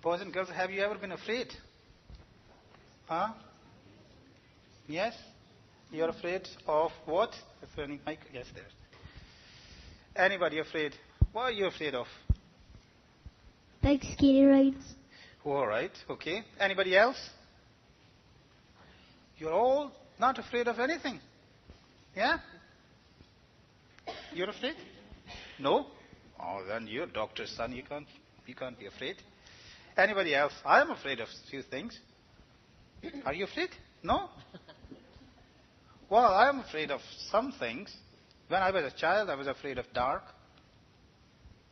Boys and girls, have you ever been afraid? Huh? Yes? You're afraid of what? Is there any mic? Yes, there. Anybody afraid? What are you afraid of? Big scary rides. All right, okay. Anybody else? You're all not afraid of anything. Yeah? You're afraid? No? Oh, then you're a doctor's son. You can't be afraid. Anybody else? I am afraid of a few things. Are you afraid? No? Well, I am afraid of some things. When I was a child, I was afraid of dark.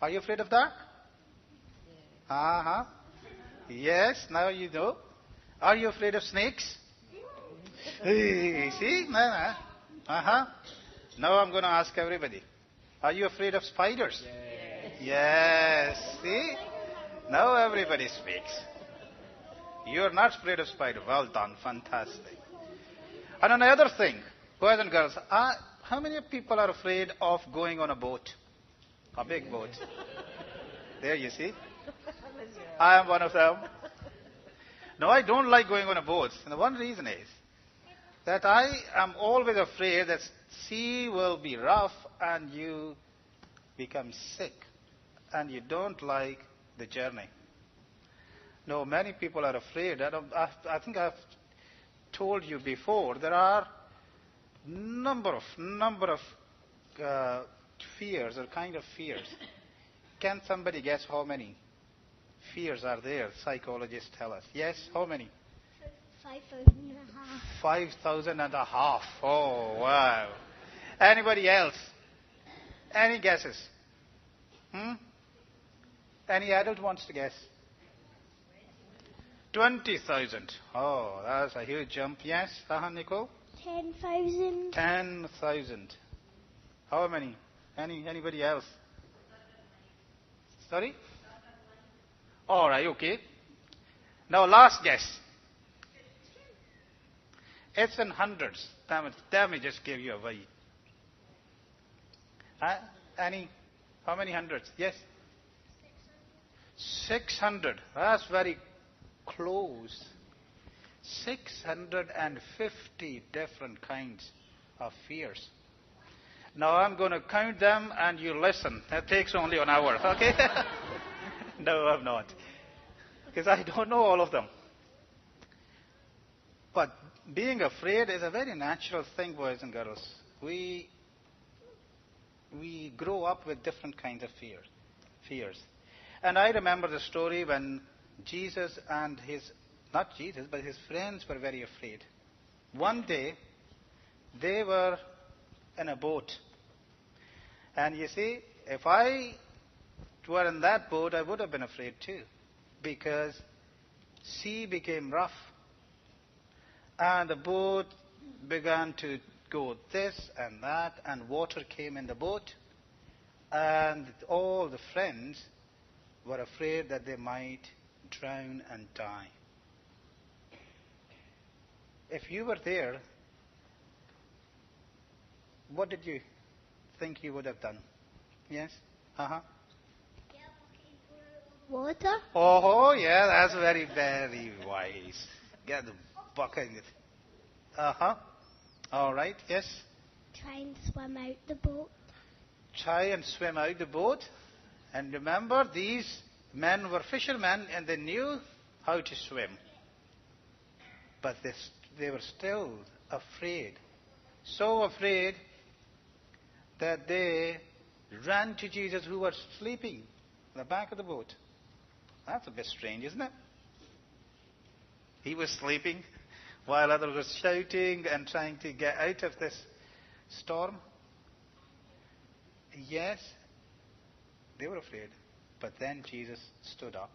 Are you afraid of dark? Uh-huh. Yes, now you know. Are you afraid of snakes? See? Uh-huh. Now I'm going to ask everybody. Are you afraid of spiders? Yes. See? Now everybody speaks. You're not afraid of spiders. Well done. Fantastic. And another thing, boys and girls, how many people are afraid of going on a boat? A big boat. There you see. I am one of them. No, I don't like going on a boat. And the one reason is that I am always afraid that sea will be rough and you become sick and you don't like the journey. No, many people are afraid. I think I've told you before, there are number of fears or kind of fears. Can somebody guess how many fears are there? Psychologists tell us. Yes, how many? 5,500. 5,500. Oh, wow. Anybody else? Any guesses? Any adult wants to guess? 20,000. Oh, that's a huge jump. Yes, Nicole? 10,000. 10,000. How many? Anybody else? Sorry? All right, okay. Now, last guess. It's in hundreds. Damn it, just gave you away. How many hundreds? Yes? 600. That's very close. 650 different kinds of fears. Now I'm going to count them and you listen. That takes only an hour, okay? No, I'm not. Because I don't know all of them. But being afraid is a very natural thing, boys and girls. We grow up with different kinds of fears. And I remember the story when Jesus and not Jesus, but his friends were very afraid. One day, they were in a boat. And you see, if I were in that boat, I would have been afraid too. Because sea became rough. And the boat began to go this and that, and water came in the boat. And all the friends were afraid that they might drown and die. If you were there, what did you think you would have done? Yes? Water? Oh, yeah, that's very, very wise. Get the bucket. All right, yes? Try and swim out the boat. Try and swim out the boat. And remember, these men were fishermen and they knew how to swim. But they were still afraid. So afraid that they ran to Jesus, who was sleeping in the back of the boat. That's a bit strange, isn't it? He was sleeping while others were shouting and trying to get out of this storm. Yes, they were afraid. But then Jesus stood up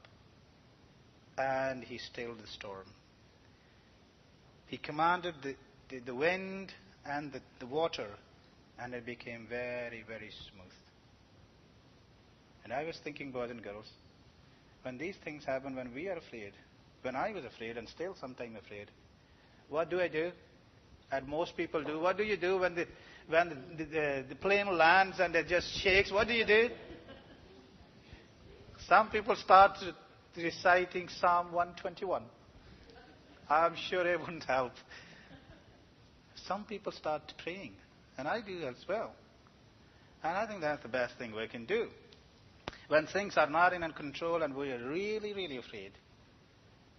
and he stilled the storm. He commanded the wind and the water, and it became very, very smooth. And I was thinking, boys and girls, when these things happen, when we are afraid, when I was afraid and still sometimes afraid, what do I do? And most people do. What do you do when the plane lands and it just shakes? What do you do? Some people start to reciting Psalm 121. I'm sure it wouldn't help. Some people start praying, and I do as well. And I think that's the best thing we can do. When things are not in control and we are really, really afraid,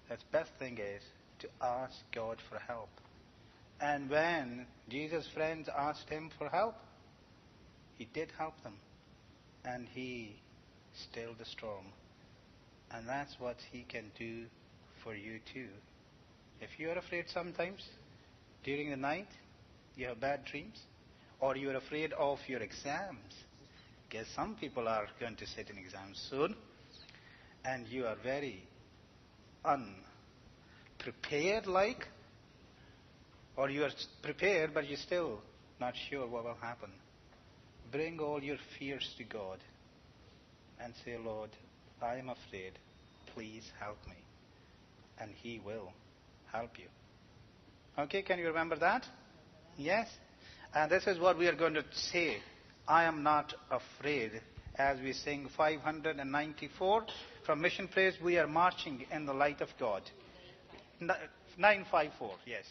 the best thing is to ask God for help. And when Jesus' friends asked him for help, he did help them. And he stilled the storm. And that's what he can do for you too. If you are afraid sometimes, during the night, you have bad dreams, or you are afraid of your exams, because some people are going to sit in exams soon, and you are very unprepared or you are prepared but you're still not sure what will happen. Bring all your fears to God and say, Lord, I am afraid. Please help me. And he will help you. Okay, can you remember that? Yes? And this is what we are going to say. I am not afraid. As we sing 594 from Mission Praise, we are marching in the light of God. 954, yes.